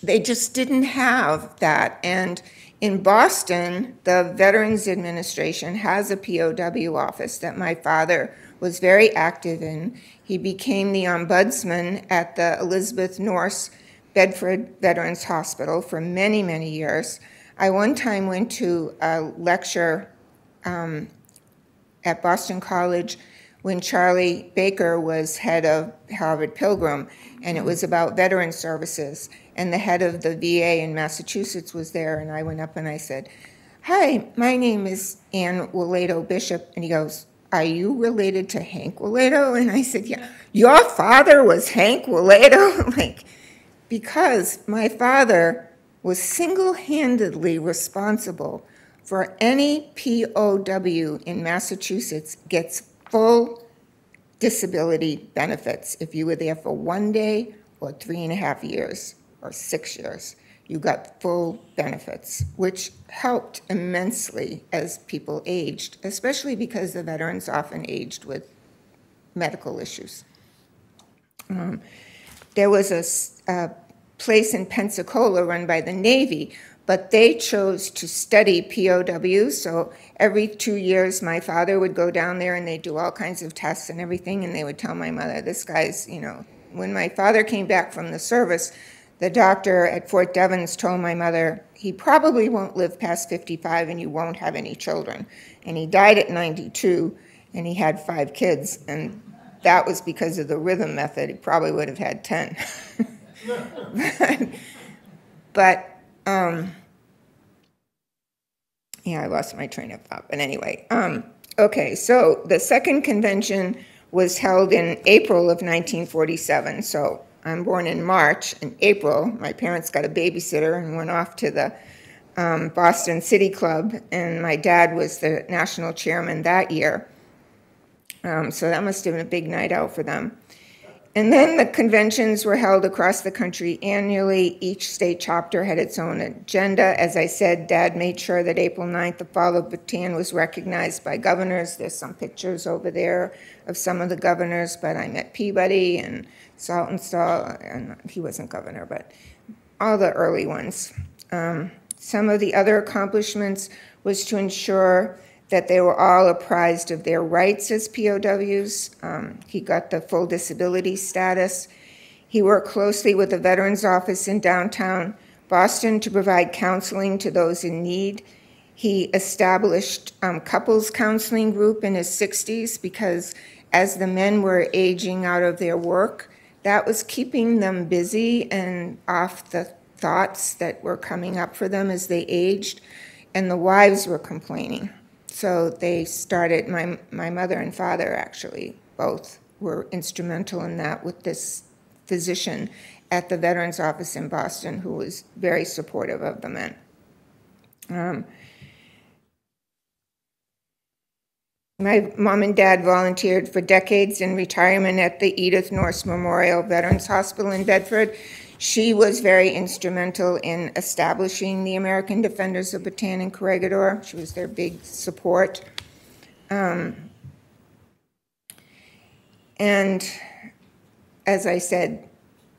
they just didn't have that. And in Boston, the Veterans Administration has a POW office that my father was very active in. He became the ombudsman at the Elizabeth Norse Bedford Veterans Hospital for many, many years. I one time went to a lecture at Boston College when Charlie Baker was head of Harvard Pilgrim, and it was about veteran services. And the head of the VA in Massachusetts was there, and I went up and I said, "Hi, my name is Ann Wilayto Bishop." And he goes, "Are you related to Hank Wilayto?" And I said, "Yeah." "Your father was Hank Wilayto?" Like, because my father was single-handedly responsible for any POW in Massachusetts gets full disability benefits. If you were there for 1 day or 3.5 years or 6 years, you got full benefits, which helped immensely as people aged, especially because the veterans often aged with medical issues. There was a place in Pensacola run by the Navy, but they chose to study POWs. So every 2 years, my father would go down there and they'd do all kinds of tests and everything, and they would tell my mother, "This guy's, you know." When my father came back from the service, the doctor at Fort Devens told my mother, "He probably won't live past 55 and you won't have any children." And he died at 92 and he had 5 kids. And that was because of the rhythm method. He probably would have had 10. but yeah, I lost my train of thought. But anyway, okay, so the second convention was held in April of 1947. So I'm born in March. In April, my parents got a babysitter and went off to the Boston City Club, and my dad was the national chairman that year. So that must have been a big night out for them. And then the conventions were held across the country annually. Each state chapter had its own agenda. As I said, Dad made sure that April 9th, the fall of Bataan, was recognized by governors. There's some pictures over there of some of the governors, but I met Peabody and Saltonstall, and he wasn't governor, but all the early ones. Some of the other accomplishments was to ensure that they were all apprised of their rights as POWs. He got the full disability status. He worked closely with the Veterans Office in downtown Boston to provide counseling to those in need. He established couples counseling group in his 60s because as the men were aging out of their work, that was keeping them busy and off the thoughts that were coming up for them as they aged, and the wives were complaining. So they started, my mother and father actually both were instrumental in that with this physician at the Veterans Office in Boston who was very supportive of the men. My mom and dad volunteered for decades in retirement at the Edith Norse Memorial Veterans Hospital in Bedford. She was very instrumental in establishing the American Defenders of Bataan and Corregidor. She was their big support. And as I said,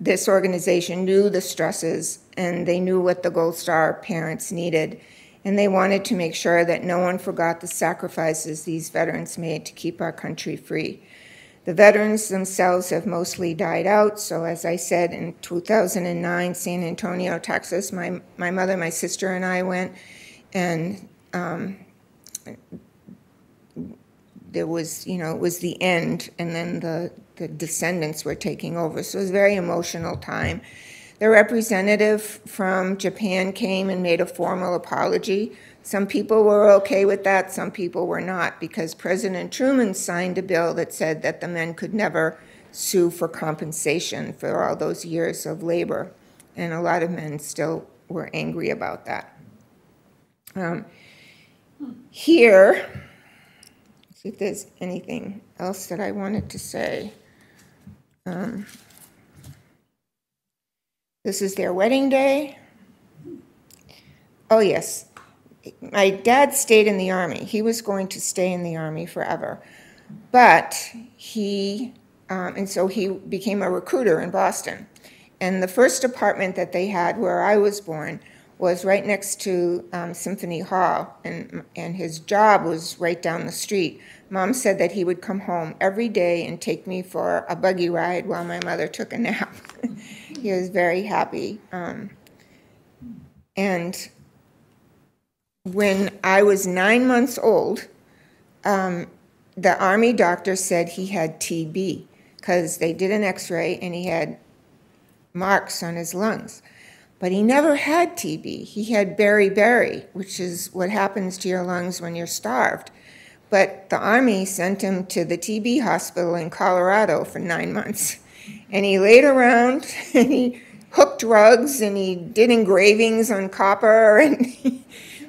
this organization knew the stresses and they knew what the Gold Star parents needed. And they wanted to make sure that no one forgot the sacrifices these veterans made to keep our country free. The veterans themselves have mostly died out. So as I said, in 2009, San Antonio, Texas, my mother, my sister, and I went, and there was, it was the end, and then the descendants were taking over. So it was a very emotional time. The representative from Japan came and made a formal apology. Some people were okay with that, some people were not, because President Truman signed a bill that said that the men could never sue for compensation for all those years of labor. And a lot of men still were angry about that. Here, let's see if there's anything else that I wanted to say. This is their wedding day. Oh, yes. My dad stayed in the Army. He was going to stay in the Army forever. But and so he became a recruiter in Boston. And the first apartment that they had where I was born was right next to Symphony Hall, and his job was right down the street. Mom said that he would come home every day and take me for a buggy ride while my mother took a nap. He was very happy. And when I was 9 months old, the Army doctor said he had TB because they did an x-ray and he had marks on his lungs. But he never had TB. He had beriberi, which is what happens to your lungs when you're starved. But the Army sent him to the TB hospital in Colorado for 9 months. And he laid around and he hooked drugs and he did engravings on copper. And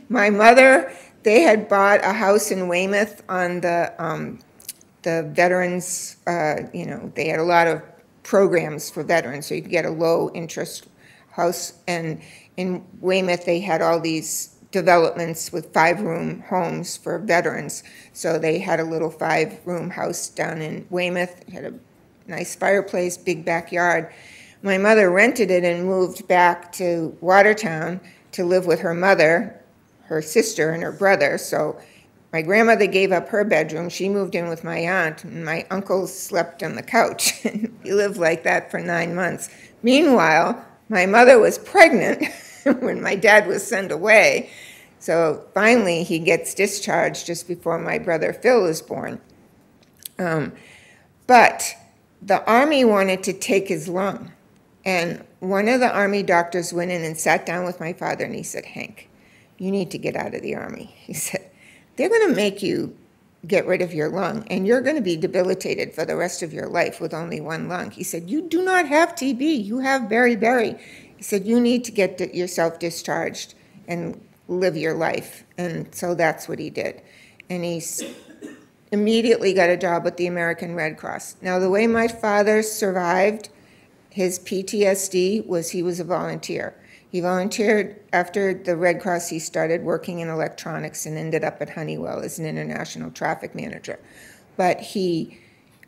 my mother, they had bought a house in Weymouth on the veterans, they had a lot of programs for veterans, so you could get a low interest house. And in Weymouth, they had all these developments with 5-room homes for veterans. So they had a little 5-room house down in Weymouth. It had a nice fireplace, big backyard. My mother rented it and moved back to Watertown to live with her mother, her sister, and her brother. So my grandmother gave up her bedroom. She moved in with my aunt, and my uncle slept on the couch. He lived like that for 9 months. Meanwhile, my mother was pregnant when my dad was sent away. So finally, he gets discharged just before my brother Phil is born. But the Army wanted to take his lung. And one of the Army doctors went in and sat down with my father, and he said, "Hank, you need to get out of the Army." He said, "They're going to make you get rid of your lung, and you're going to be debilitated for the rest of your life with only one lung." He said, "You do not have TB. You have beriberi." He said, "You need to get yourself discharged and live your life." And so that's what he did. And he immediately got a job with the American Red Cross. Now, the way my father survived his PTSD was he was a volunteer. He volunteered after the Red Cross. He started working in electronics and ended up at Honeywell as an international traffic manager. But he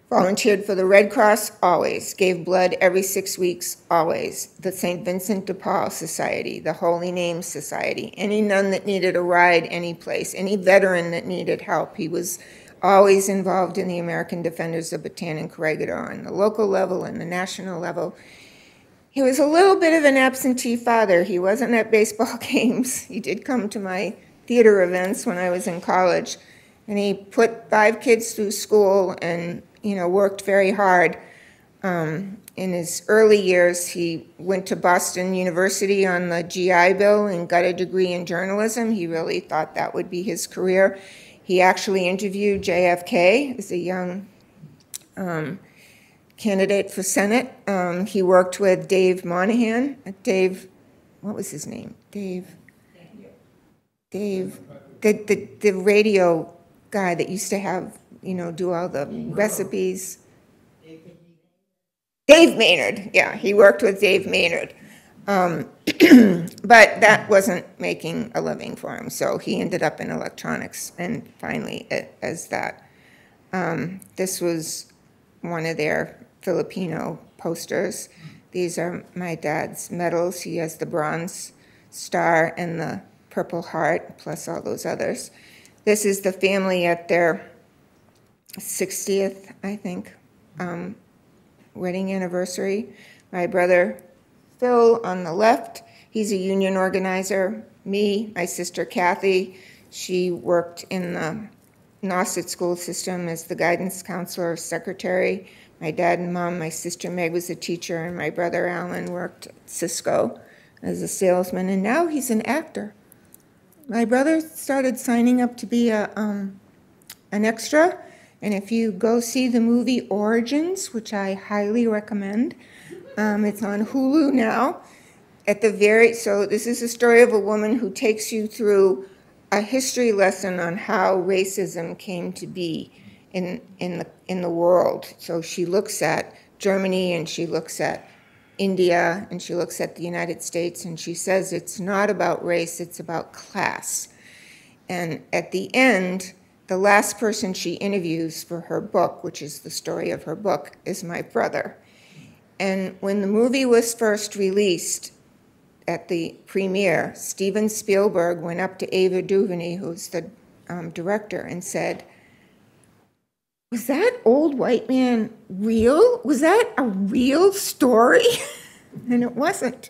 volunteered for the Red Cross always, gave blood every 6 weeks always, the St. Vincent de Paul Society, the Holy Name Society, any nun that needed a ride any place, any veteran that needed help. He was always involved in the American Defenders of Bataan and Corregidor on the local level and the national level. He was a little bit of an absentee father. He wasn't at baseball games. He did come to my theater events when I was in college. And he put 5 kids through school and, worked very hard. In his early years, he went to Boston University on the GI Bill and got a degree in journalism. He really thought that would be his career. He actually interviewed JFK as a young candidate for Senate. He worked with Dave Monahan. What was his name? Dave, the radio guy that used to have, do all the recipes. Dave Maynard, yeah, he worked with Dave Maynard. But that wasn't making a living for him, so he ended up in electronics, and finally as that. This was one of their Filipino posters. These are my dad's medals. He has the Bronze Star and the Purple Heart, plus all those others. This is the family at their 60th, I think, wedding anniversary. My brother Phil on the left, he's a union organizer. Me, my sister Kathy, she worked in the Nauset school system as the guidance counselor secretary. My dad and mom, my sister Meg was a teacher, and my brother Alan worked at Cisco as a salesman, and now he's an actor. My brother started signing up to be an extra, and if you go see the movie Origins, which I highly recommend, it's on Hulu now. So this is a story of a woman who takes you through a history lesson on how racism came to be in the world. So she looks at Germany, and she looks at India, and she looks at the United States, and she says it's not about race, it's about class. And at the end, the last person she interviews for her book, which is the story of her book, is my brother. And when the movie was first released at the premiere, Steven Spielberg went up to Ava DuVernay, who's the director, and said, "Was that old white man real? Was that a real story?" And it wasn't.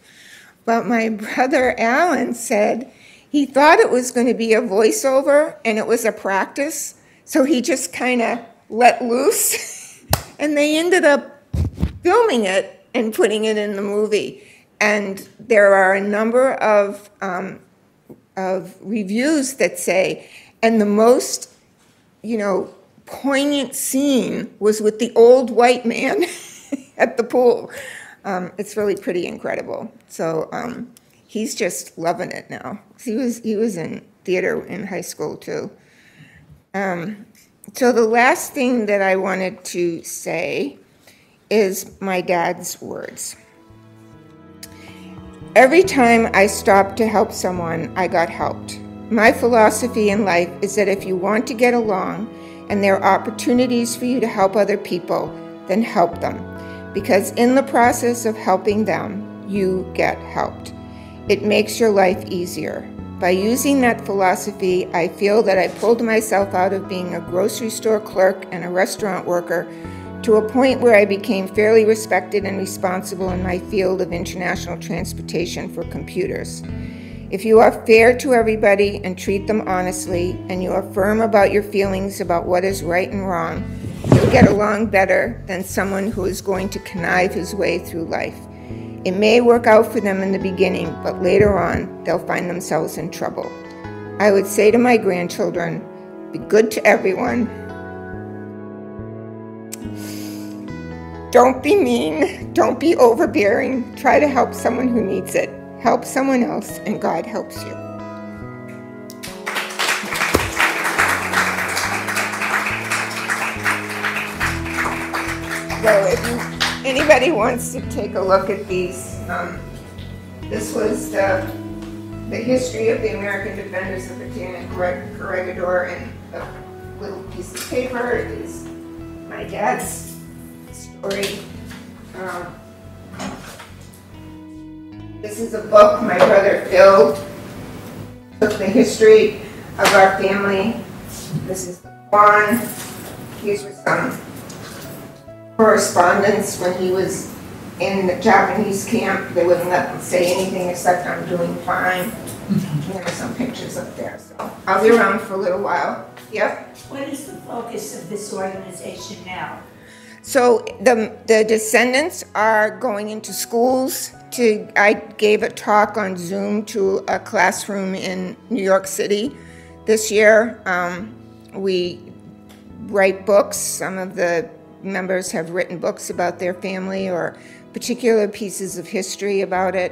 But my brother Alan said he thought it was going to be a voiceover, and it was a practice So he just kind of let loose, and they ended up filming it and putting it in the movie. And there are a number of reviews that say, and the most, poignant scene was with the old white man at the pool. It's really pretty incredible. So he's just loving it now. He was in theater in high school too. So the last thing that I wanted to say is my dad's words. Every time I stopped to help someone, I got helped. My philosophy in life is that if you want to get along and there are opportunities for you to help other people, then help them. Because in the process of helping them, you get helped. It makes your life easier. By using that philosophy, I feel that I pulled myself out of being a grocery store clerk and a restaurant worker to a point where I became fairly respected and responsible in my field of international transportation for computers. If you are fair to everybody and treat them honestly, and you are firm about your feelings about what is right and wrong, you'll get along better than someone who is going to connive his way through life. It may work out for them in the beginning, but later on, they'll find themselves in trouble. I would say to my grandchildren, be good to everyone. Don't be mean, don't be overbearing. Try to help someone who needs it. Help someone else, and God helps you. So if anybody wants to take a look at these, this was the history of the American defenders of Bataan and Corregidor, and the little piece of paper is my dad's story. This is a book my brother Phil took the history of our family. This is the one. These were some correspondence when he was in the Japanese camp. They wouldn't let him say anything except I'm doing fine. There are some pictures up there. So I'll be around for a little while. Yep. What is the focus of this organization now? So the descendants are going into schools. I gave a talk on Zoom to a classroom in New York City this year. We write books. Some of the members have written books about their family or particular pieces of history about it.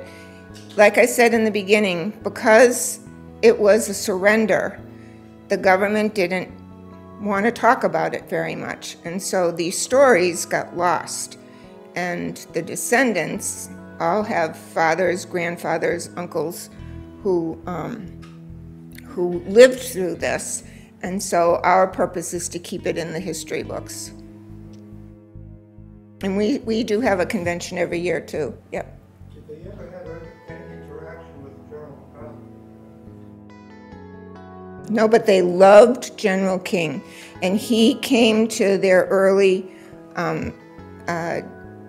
Like I said in the beginning, because it was a surrender, the government didn't want to talk about it very much. And so these stories got lost. And the descendants all have fathers, grandfathers, uncles who lived through this. And so our purpose is to keep it in the history books. And we do have a convention every year too. Yep. Did they ever have any interaction with General Patton? No, but they loved General King, and he came to their early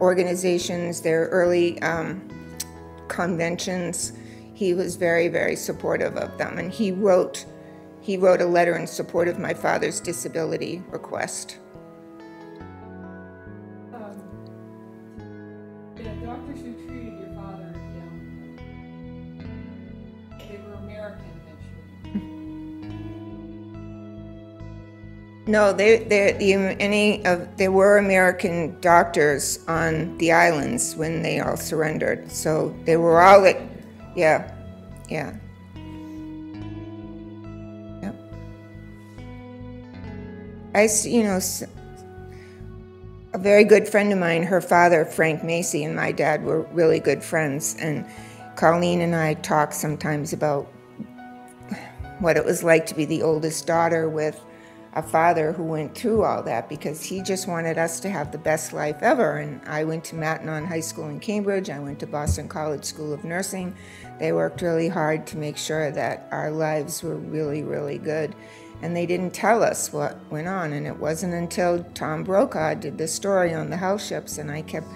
organizations, their early conventions. He was very, very supportive of them, and he wrote a letter in support of my father's disability request. The doctors who treated your father, they were American eventually. No, there were American doctors on the islands when they all surrendered. So they were all yeah. Yep. A very good friend of mine, her father, Frank Macy, and my dad were really good friends. And Colleen and I talk sometimes about what it was like to be the oldest daughter with a father who went through all that, because he just wanted us to have the best life ever. And I went to Bataan High School in Cambridge. I went to Boston College School of Nursing. They worked really hard to make sure that our lives were really, really good. And they didn't tell us what went on. And it wasn't until Tom Brokaw did this story on the house ships, and I kept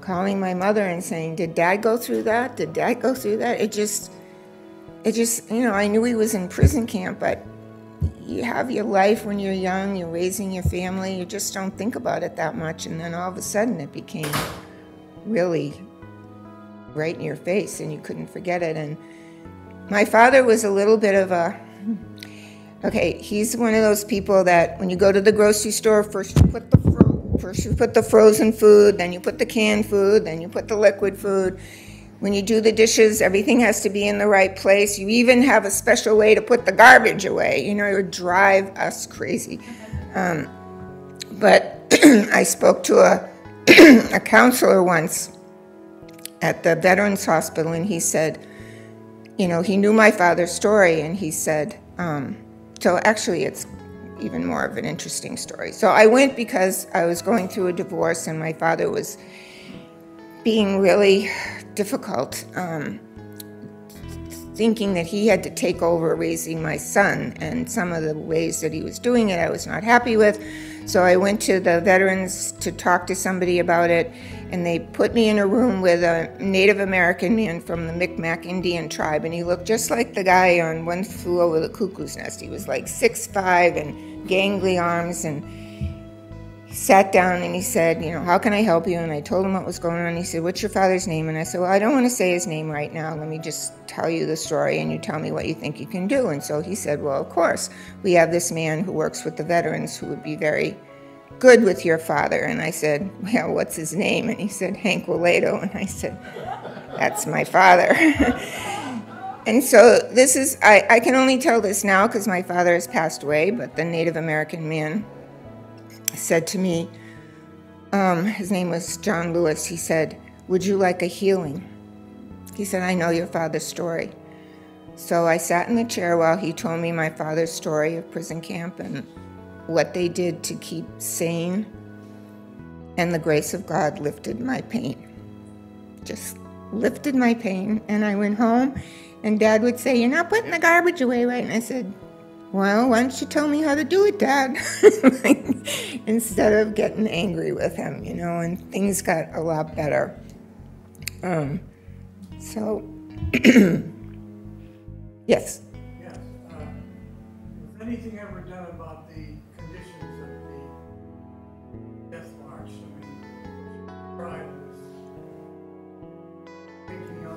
calling my mother and saying, did Dad go through that? Did Dad go through that? It just, I knew he was in prison camp, but you have your life when you're young, you're raising your family, you just don't think about it that much, and then all of a sudden it became really right in your face and you couldn't forget it. And my father was a little bit of a, okay, he's one of those people that when you go to the grocery store, first you put the frozen food, then you put the canned food, then you put the liquid food. When you do the dishes, everything has to be in the right place. You even have a special way to put the garbage away. You know, it would drive us crazy. But I spoke to a counselor once at the Veterans Hospital, and he said, you know, he knew my father's story, and he said, so actually it's even more of an interesting story. So I went because I was going through a divorce, and my father was being really difficult, thinking that he had to take over raising my son, and some of the ways that he was doing it I was not happy with. So I went to the veterans to talk to somebody about it, and they put me in a room with a Native American man from the Micmac Indian tribe, and he looked just like the guy on One Flew Over the Cuckoo's Nest. He was like 6'5" and gangly arms, and he sat down and he said, you know, how can I help you? And I told him what was going on. He said, what's your father's name? And I said, well, I don't want to say his name right now. Let me just tell you the story and you tell me what you think you can do. And so he said, well, of course, we have this man who works with the veterans who would be very good with your father. And I said, well, what's his name? And he said, Hank Wilayto. And I said, that's my father. And so this is, I can only tell this now because my father has passed away, but the Native American man said to me, his name was John Lewis, he said, would you like a healing? He said, I know your father's story. So I sat in the chair while he told me my father's story of prison camp and what they did to keep sane, and the grace of God lifted my pain. Just lifted my pain, and I went home, and Dad would say, you're not putting the garbage away, right? And I said, well, why don't you tell me how to do it, Dad? Instead of getting angry with him, you know, and things got a lot better. So, yes. Yes. Was anything ever done about the conditions of the Death March? I mean, pride was taking on.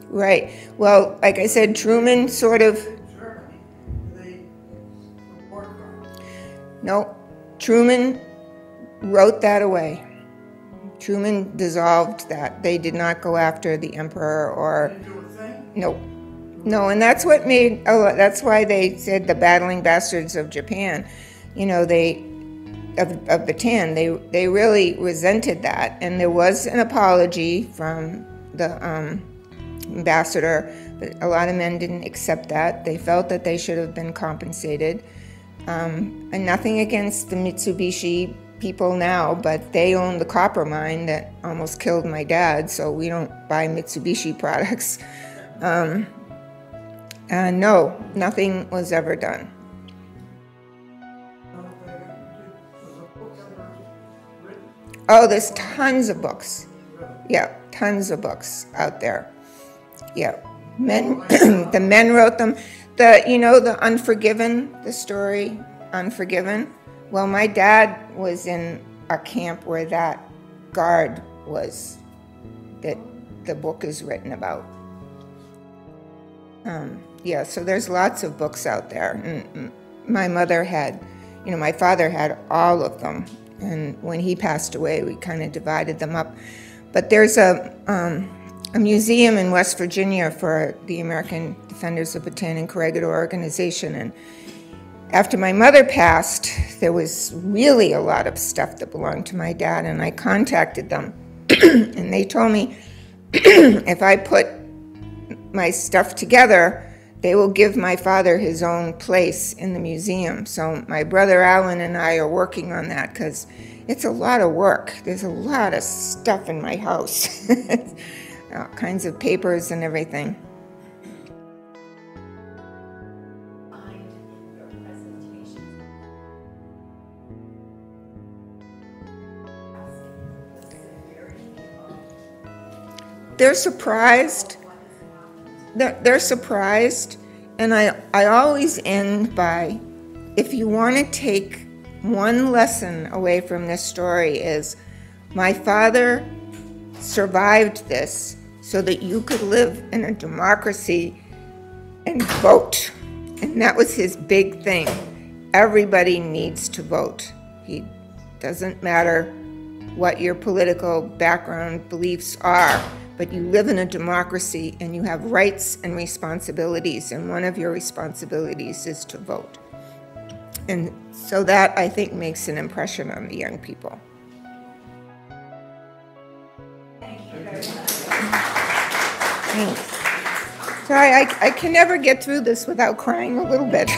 Right. Well, like I said, Truman sort of... Germany, they war crimes. No, Truman wrote that away. Truman dissolved that. They did not go after the emperor or... Didn't do a thing? No, and that's what made... Oh, that's why they said the battling bastards of Japan. You know, of Bataan, they really resented that. And there was an apology from the ambassador, but a lot of men didn't accept that. They felt that they should have been compensated. And nothing against the Mitsubishi people now, but they own the copper mine that almost killed my dad, so we don't buy Mitsubishi products. No, nothing was ever done. Oh, there's tons of books. Yeah, tons of books out there. Yeah, men. The men wrote them. The Unforgiven, the story Unforgiven. Well, my dad was in a camp where that guard was, that the book is written about. Yeah, so there's lots of books out there. And my mother had, my father had all of them. And when he passed away, we kind of divided them up. But there's a museum in West Virginia for the American Defenders of Bataan and Corregidor organization. And after my mother passed, there was really a lot of stuff that belonged to my dad, and I contacted them. And they told me if I put my stuff together, they will give my father his own place in the museum. So my brother Alan and I are working on that because it's a lot of work. There's a lot of stuff in my house. All kinds of papers and everything. They're surprised. they're surprised, and I always end by, if you want to take one lesson away from this story, is my father survived this so that you could live in a democracy and vote. And that was his big thing. Everybody needs to vote. It doesn't matter what your political background beliefs are, but you live in a democracy and you have rights and responsibilities, and one of your responsibilities is to vote. And so that, I think, makes an impression on the young people. Thank you very much. Thanks. Sorry, I can never get through this without crying a little bit.